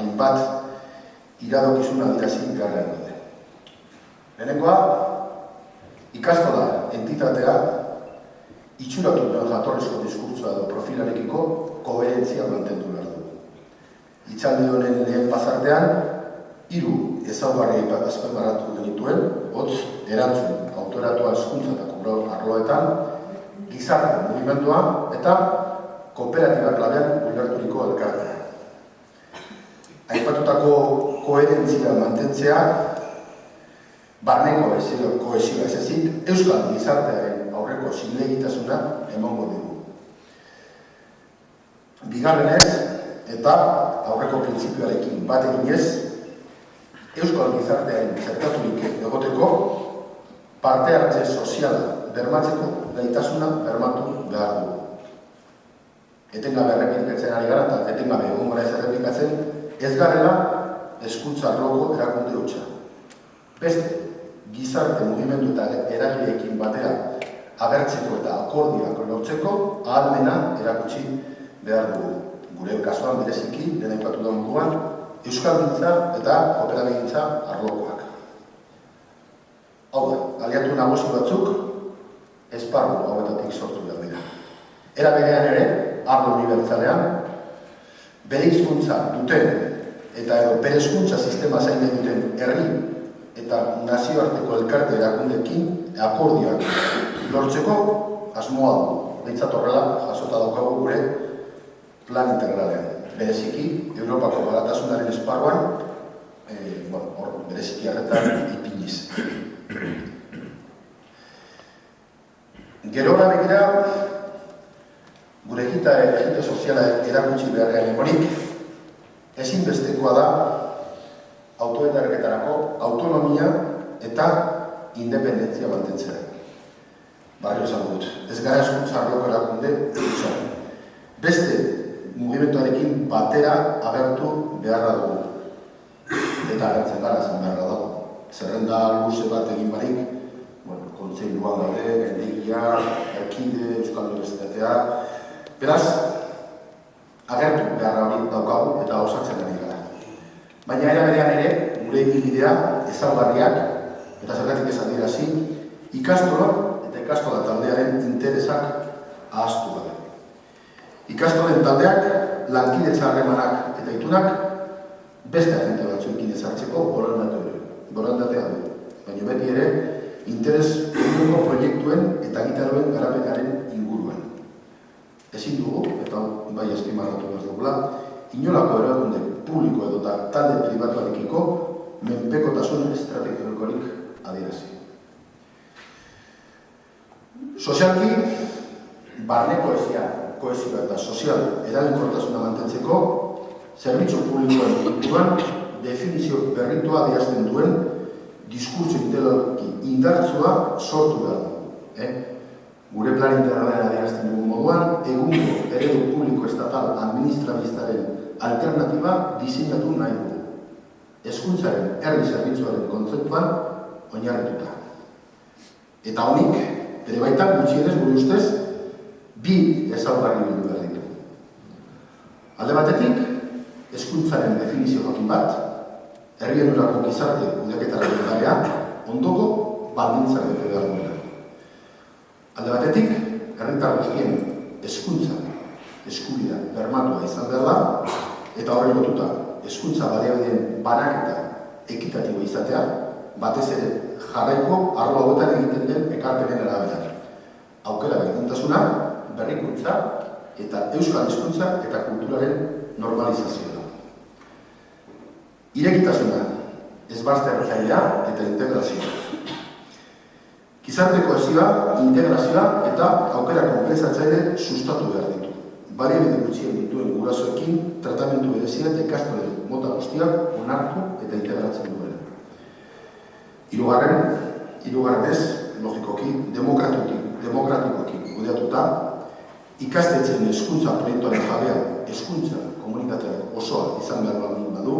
hainbat iradokizuna adirazi beharrean daude. Lehenengoa, ikastola entitatea itxuratu duen jatorrizko diskurtsoa edo profilarekiko koherentzia mantendu behar du. Hitzaldi honen lehen pasartean, 3 ezaugarri azpimarratu genituen, hotz, erantzun, autoratua hezkuntza eta arloetan, gizarte mugimendua eta kooperatiba klabean ulerturiko elkartea. Aipatutako koherentzia mantentzea, barneko kohesioa ez ezik, euskal gizartearen aurreko zilegitasuna emango dugu. Bigarrenez, eta aurreko printzipioarekin bat eginez, euskal gizartearen zertaturik egoteko parte hartze soziala bermatzeko gaitasuna bermatu behar dugu. Etengabe errepikatzen ari gara eta etengabe egon gara ez errepikatzen, ez garela hezkuntza arloko erakunde hutsa. Beste, gizarte mugimendu eta eragileekin batera agertzeko eta akordioak lortzeko ahalmena erakutsi behar dugu. Gure kasuan bereziki, lehen aipatu da moduan, euskaldintza eta kooperabegintza arlokoak. Hau da, aliatu nagusi batzuk esparru hauetatik sortu behar dira. Era berean ere, arlo unibertsalean, bere hizkuntza duten eta edo bere hezkuntza sistema zainen duten herri eta nazioarteko elkarte erakundeekin akordioak lortzeko asmoa du. Behintzat horrela jasota daukagu gure plan integralean. Bereziki, Europako Batasunaren esparruan, bereziki arretan ipiniz. Gerora begira, gure egite soziala erakutsi beharrean emorik, ezinbestekoa da autoedarketarako autonomia eta independentzia mantentzea. Barrio esan dut, ez gara hezkuntza arloko erakunde hutsa. Beste mugimenduarekin batera agertu beharra dugu. Eta agertzen gara zen beharra dago. Zerrenda luze bat egin barik, kontseiluan daude, gendegia, erkide, Euskal Universitatea. Beraz, agertu beharra hori daukagu eta osatzen ari gara. Baina era berean ere, gure ibilbidea ezaugarriak eta zergatik esan dirazi, ikastola eta ikastola taldearen interesak ahaztu gabe. Ikastolen taldeak, lankidetza harremanak eta itunak beste agente batzuekin ezartzeko borondatea du. Baina beti ere, interes publiko proiektuen eta gitarroen garapenaren inguruan. Ezin dugu, eta bai azpimarratu behar dugula, inolako erakunde publiko edo talde pribatuarekiko menpekotasun estrategikorik adierazi. Sozialki, barne kohesioa eta sozial eraginkortasuna mantentzeko zerbitzu publikoen inguruan definizio berritua adierazten duen diskurtso intelektualki indartsua sortu behar du. Gure plan integralean adierazten dugun moduan, egungo eredu publiko estatal administrabistaren alternatiba diseinatu nahi dugu. Hezkuntzaren herri zerbitzuaren kontzeptuan oinarrituta. Eta honik, ere baitan gutxienez gure ustez, 2 ezaugarri bildu behar ditu. Alde batetik, hezkuntzaren definizio jakin bat, herrienurako gizarte kudeaketaren garea, ondoko baldintza bete behar duena. Alde batetik, herritar guztien hezkuntza eskubidea bermatua izan behar da, eta horri lotuta hezkuntza baliabideen banaketa ekitatibo izatea, batez ere jarraiko arlo hauetan egiten den ekarpenen arabera. Aukera berdintasuna, berrikuntza eta euskal hezkuntza eta kulturaren normalizazioa. Irekitasuna, ezbazterretzailea eta integrazioa. Gizarte kohesioa, integrazioa eta aukera konpentsatzaile sustatu behar ditu. Baliabide gutxien dituen gurasoekin tratamendu berezia eta ikastolen mota guztiak onartu eta integratzen duela. Hirugarrenez, logikoki, demokratikoki kudeatuta, ikastetxeen hezkuntza proiektuaren jabea hezkuntza komunitateak osoa izan behar baldin badu,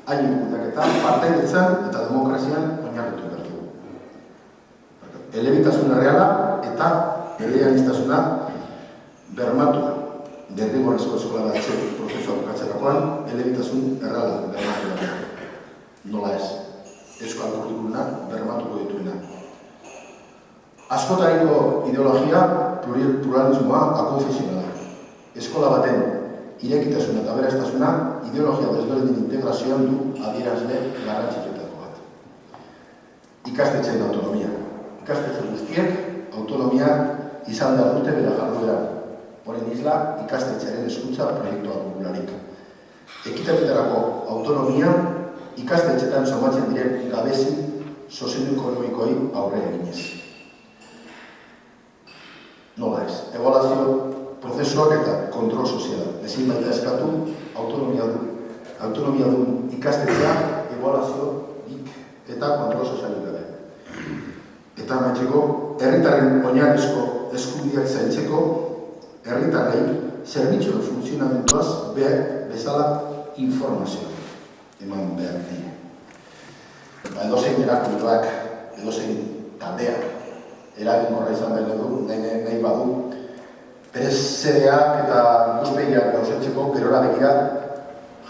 haien kudeaketa partaidetzan eta demokrazian oinarritu behar dugu. Elebitasuna reala eta eleaniztasuna bermatu derrigorrezko eskolaratze prozesua bukatzerakoan elebitasun erreala bermatu da. Nola ez, euskal kurrikuluna bermatuko dituena. Askotariko ideologia pluralismoa akonfesionala. Eskola baten irekitasuna eta aberastasuna ideologia desberdin integrazioan du adierazle garrantzitsuetako bat. Ikastetxeen autonomia. Ikastetxe guztiek autonomia izan behar dute bere jarduera. Horen isla ikastetxearen hezkuntza proiektua dugularik. Ekitatetarako autonomia ikastetxetan somatzen diren gabezi sozioekonomikoi aurre eginez. Nola ez, ebaluazio prozesuak eta kontrol soziala. Ezin baita eskatu autonomia du ikastetxea ebaluazioik eta kontrol sozialik gabe. Eta amaitzeko, herritarren oinarrizko eskubideak zaintzeko, herritarrei zerbitzuen funtzionamenduaz bezala informazioa eman behar dira. Edozein erakundeak, edozein taldeak, eraginkorra izan behar du, nahi badu, bere zedeak eta ikuspegiak gauzatzeko gerora begira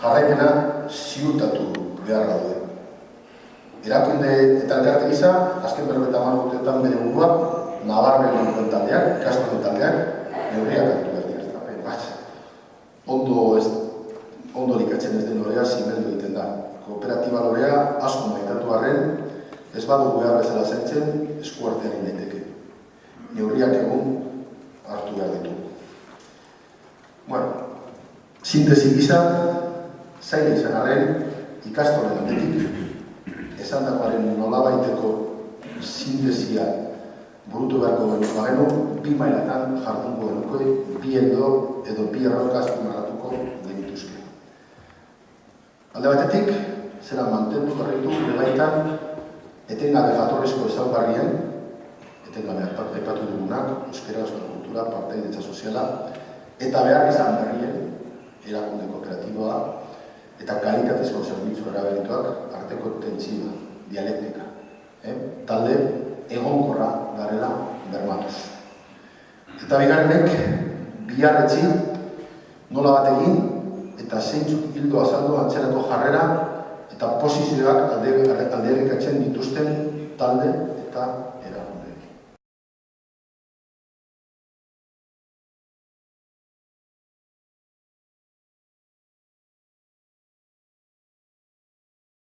jarraipena ziurtatu behar daude. Erakunde eta elkarte gisa, azken 50 urteetan bere burua, nabarmen duen taldeak, ikastolen taldeak, neurriak hartu behar dira. Ondo likatzen ez den lorea zimeldu egiten da. Kooperatiba lorea asko maitatu arren, ez badu behar bezala zaintzen, eskuartean daiteke. Neurriak egun hartu behar ditu. Sintesi gisa, zaila izan arren, ikastolen aldetik, esandakoaren nolabaiteko sintesia burutu beharko bagenu, 2 mailatan jardungo genuko, 2 edo 2 erronkaz marratuko genituzke. Alde batetik, zera mantendu garritu bebaitan etengabe jatorrizko ezaugarrien, etengabe aipatu dugunak, euskera, euskal kultura, partaidetza soziala, eta behar izan berrien, erakunde kooperatiboa, eta kalitatezko zerbitzu eraberituak arteko tentsioa, dialektika. Talde egonkorra garela bermatuz. Eta bigarrenek, biharretzi nola bat egin, eta zeintzuk hildo azaldu antzerako jarrera, eta posizioak alderikatzen dituzten talde eta